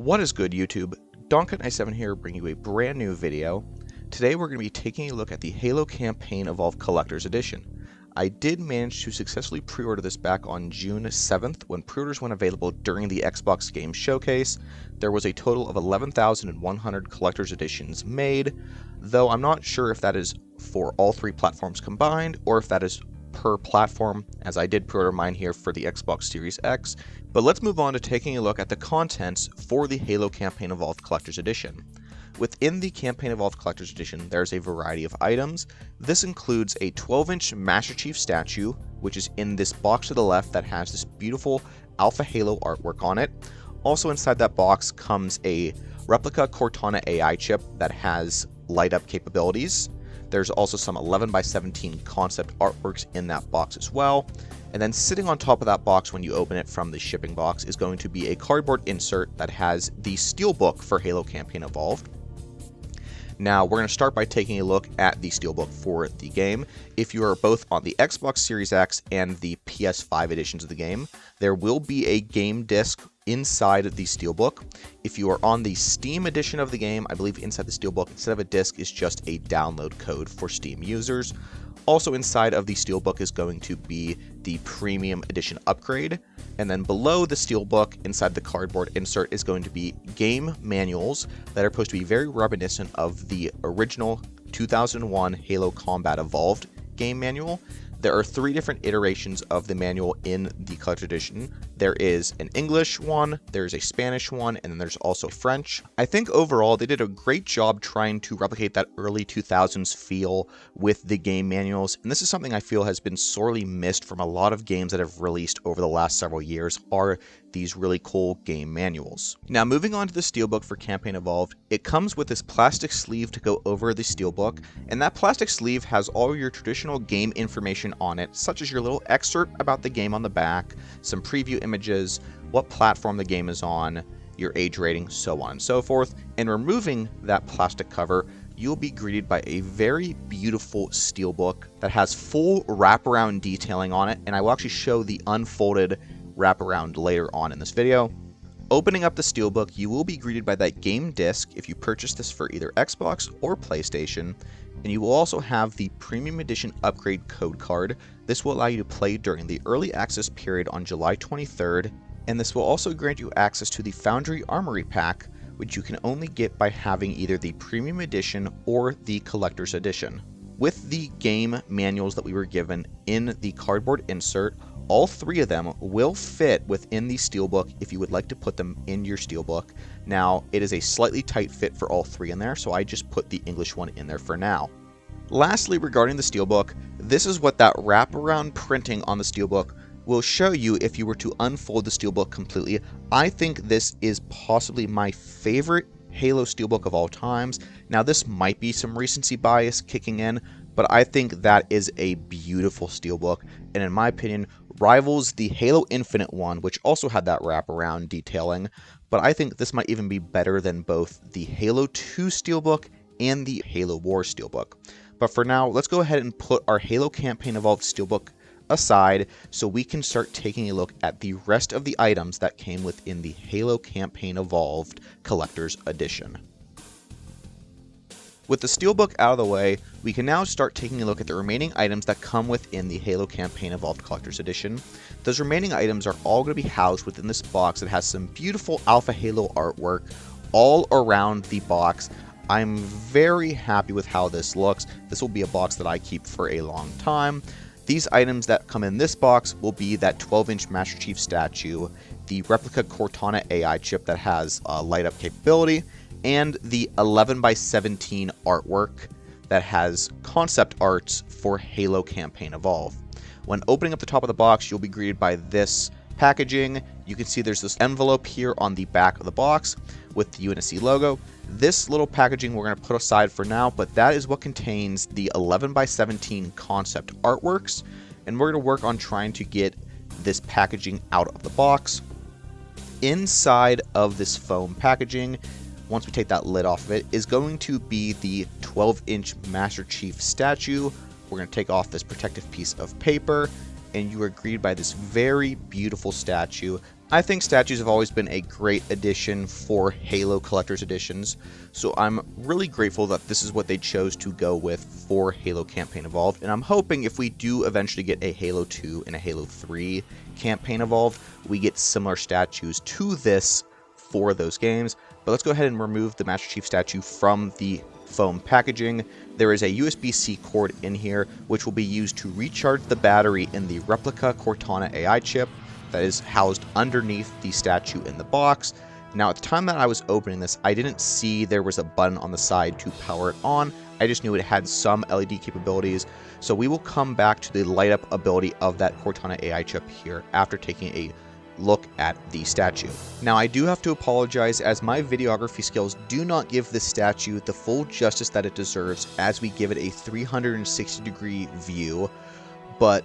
What is good, YouTube? Donkey97 here, bringing you a brand new video. Today we're going to be taking a look at the Halo Campaign Evolved Collector's Edition. I did manage to successfully pre-order this back on June 7th when pre-orders went available during the Xbox Game Showcase. There was a total of 11,100 collector's editions made, though I'm not sure if that is for all three platforms combined or if that is per platform, as I did pre-order mine here for the Xbox Series X. But let's move on to taking a look at the contents for the Halo Campaign Evolved Collector's Edition. Within the Campaign Evolved Collector's Edition, there's a variety of items. This includes a 12-inch Master Chief statue, which is in this box to the left that has this beautiful Alpha Halo artwork on it. Also inside that box comes a replica Cortana AI chip that has light-up capabilities. There's also some 11x17 concept artworks in that box as well. And then sitting on top of that box when you open it from the shipping box is going to be a cardboard insert that has the steelbook for Halo Campaign Evolved. Now, we're going to start by taking a look at the steelbook for the game. If you are both on the Xbox Series X and the PS5 editions of the game, there will be a game disc inside of the steelbook. If you are on the Steam edition of the game, I believe inside the steelbook, instead of a disc, is just a download code for Steam users. Also inside of the steelbook is going to be the Premium Edition upgrade, and then below the steelbook, inside the cardboard insert, is going to be game manuals that are supposed to be very reminiscent of the original 2001 Halo Combat Evolved game manual. There are three different iterations of the manual in the Collector's Edition. There is an English one, there's a Spanish one, and then there's also French. I think overall they did a great job trying to replicate that early 2000s feel with the game manuals, and this is something I feel has been sorely missed from a lot of games that have released over the last several years, are these really cool game manuals. Now, moving on to the steelbook for Campaign Evolved, it comes with this plastic sleeve to go over the steelbook, and that plastic sleeve has all your traditional game information on it, such as your little excerpt about the game on the back, some preview images, what platform the game is on, your age rating, so on and so forth. And removing that plastic cover, you'll be greeted by a very beautiful steelbook that has full wraparound detailing on it, and I will actually show the unfolded wraparound later on in this video. Opening up the steelbook, you will be greeted by that game disc if you purchase this for either Xbox or PlayStation, and you will also have the Premium Edition upgrade code card. This will allow you to play during the early access period on July 23rd, and this will also grant you access to the Foundry Armory pack, which you can only get by having either the Premium Edition or the Collector's Edition. With the game manuals that we were given in the cardboard insert, all three of them will fit within the steelbook if you would like to put them in your steelbook. Now, it is a slightly tight fit for all three in there, so I just put the English one in there for now. Lastly, regarding the steelbook, this is what that wraparound printing on the steelbook will show you if you were to unfold the steelbook completely. I think this is possibly my favorite Halo steelbook of all times. Now, this might be some recency bias kicking in, but I think that is a beautiful steelbook, and in my opinion, rivals the Halo Infinite one, which also had that wraparound detailing, but I think this might even be better than both the Halo 2 steelbook and the Halo Wars steelbook. But for now, let's go ahead and put our Halo Campaign Evolved steelbook aside so we can start taking a look at the rest of the items that came within the Halo Campaign Evolved Collector's Edition. With the steelbook out of the way, we can now start taking a look at the remaining items that come within the Halo Campaign Evolved Collector's Edition. Those remaining items are all going to be housed within this box that has some beautiful Alpha Halo artwork all around the box. I'm very happy with how this looks. This will be a box that I keep for a long time. These items that come in this box will be that 12-inch Master Chief statue, the replica Cortana AI chip that has light-up capability, and the 11x17 artwork that has concept arts for Halo Campaign Evolved. When opening up the top of the box, you'll be greeted by this packaging. You can see there's this envelope here on the back of the box with the UNSC logo. This little packaging we're going to put aside for now, but that is what contains the 11x17 concept artworks, and we're going to work on trying to get this packaging out of the box. Inside of this foam packaging, once we take that lid off of it, is going to be the 12-inch Master Chief statue. We're going to take off this protective piece of paper, and you are greeted by this very beautiful statue. I think statues have always been a great addition for Halo Collector's Editions, so I'm really grateful that this is what they chose to go with for Halo Campaign Evolved, and I'm hoping if we do eventually get a Halo 2 and a Halo 3 Campaign Evolved, we get similar statues to this for those games. But let's go ahead and remove the Master Chief statue from the foam packaging. There is a USB-C cord in here, which will be used to recharge the battery in the replica Cortana AI chip that is housed underneath the statue in the box. Now, at the time that I was opening this, I didn't see there was a button on the side to power it on. I just knew it had some LED capabilities. So we will come back to the light up ability of that Cortana AI chip here after taking a look at the statue. Now, I do have to apologize, as my videography skills do not give this statue the full justice that it deserves, as we give it a 360-degree view, but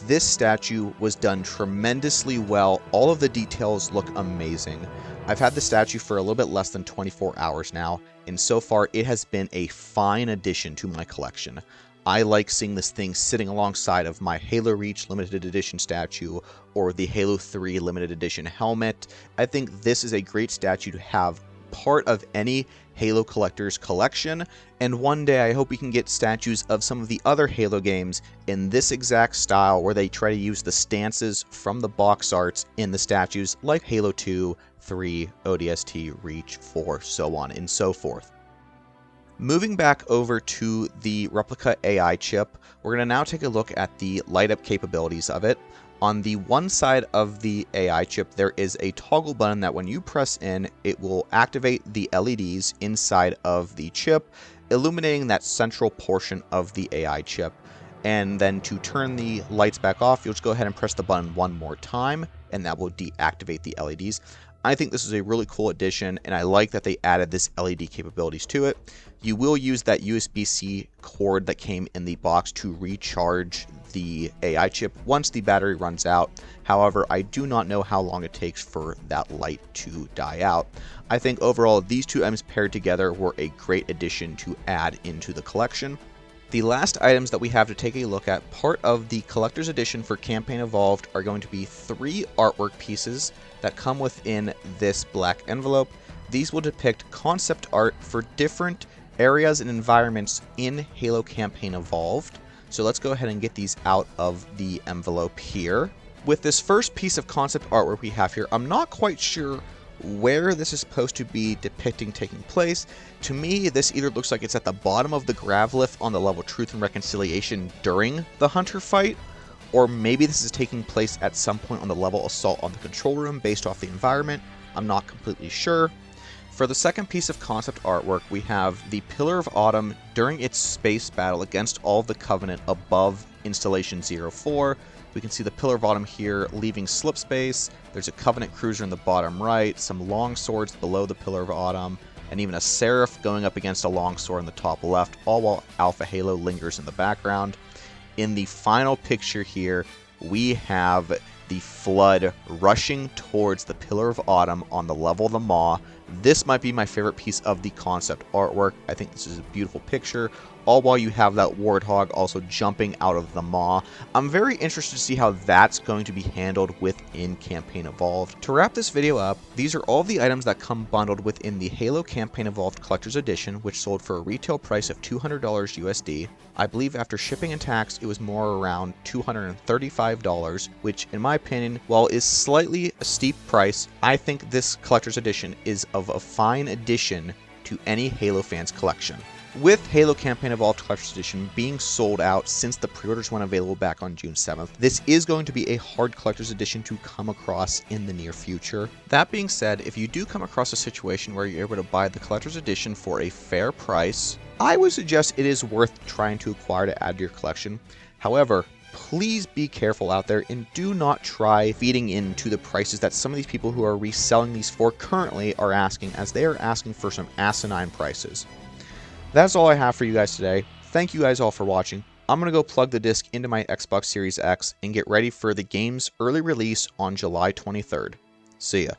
this statue was done tremendously well. All of the details look amazing. I've had the statue for a little bit less than 24 hours now, and so far it has been a fine addition to my collection. I like seeing this thing sitting alongside of my Halo Reach limited edition statue or the Halo 3 limited edition helmet. I think this is a great statue to have part of any Halo collector's collection, and one day I hope we can get statues of some of the other Halo games in this exact style, where they try to use the stances from the box arts in the statues, like Halo 2, 3, ODST, Reach, 4, so on and so forth. Moving back over to the replica AI chip, we're going to now take a look at the light up capabilities of it. On the one side of the AI chip, there is a toggle button that when you press in, it will activate the LEDs inside of the chip, illuminating that central portion of the AI chip. And then to turn the lights back off, you'll just go ahead and press the button one more time, and that will deactivate the LEDs. I think this is a really cool addition, and I like that they added this LED capabilities to it. You will use that USB-C cord that came in the box to recharge the AI chip once the battery runs out. However, I do not know how long it takes for that light to die out. I think overall these two items paired together were a great addition to add into the collection. The last items that we have to take a look at, part of the Collector's Edition for Campaign Evolved, are going to be 3 artwork pieces that come within this black envelope. These will depict concept art for different areas and environments in Halo Campaign Evolved. So let's go ahead and get these out of the envelope here. With this first piece of concept artwork we have here, I'm not quite sure where this is supposed to be depicting taking place. To me, this either looks like it's at the bottom of the Gravlift on the level Truth and Reconciliation during the Hunter fight, or maybe this is taking place at some point on the level Assault on the Control Room based off the environment. I'm not completely sure. For the second piece of concept artwork, we have the Pillar of Autumn during its space battle against all of the Covenant above Installation 04. We can see the Pillar of Autumn here leaving slip space. There's a Covenant cruiser in the bottom right, some long swords below the Pillar of Autumn, and even a Seraph going up against a longsword in the top left, all while Alpha Halo lingers in the background. In the final picture here, we have the Flood rushing towards the Pillar of Autumn on the level of the Maw. This might be my favorite piece of the concept artwork. I think this is a beautiful picture, all while you have that Warthog also jumping out of the Maw. I'm very interested to see how that's going to be handled within Campaign Evolved. To wrap this video up, these are all the items that come bundled within the Halo Campaign Evolved Collector's Edition, which sold for a retail price of $200 USD. I believe after shipping and tax, it was more around $235, which in my opinion, while is slightly a steep price, I think this Collector's Edition is of a fine addition to any Halo fans collection. With Halo Campaign Evolved Collector's Edition being sold out since the pre-orders went available back on June 7th, this is going to be a hard Collector's Edition to come across in the near future. That being said, if you do come across a situation where you're able to buy the Collector's Edition for a fair price, I would suggest it is worth trying to acquire to add to your collection. However, please be careful out there and do not try feeding into the prices that some of these people who are reselling these for currently are asking, as they are asking for some asinine prices. That's all I have for you guys today. Thank you guys all for watching. I'm going to go plug the disc into my Xbox Series X and get ready for the game's early release on July 23rd. See ya.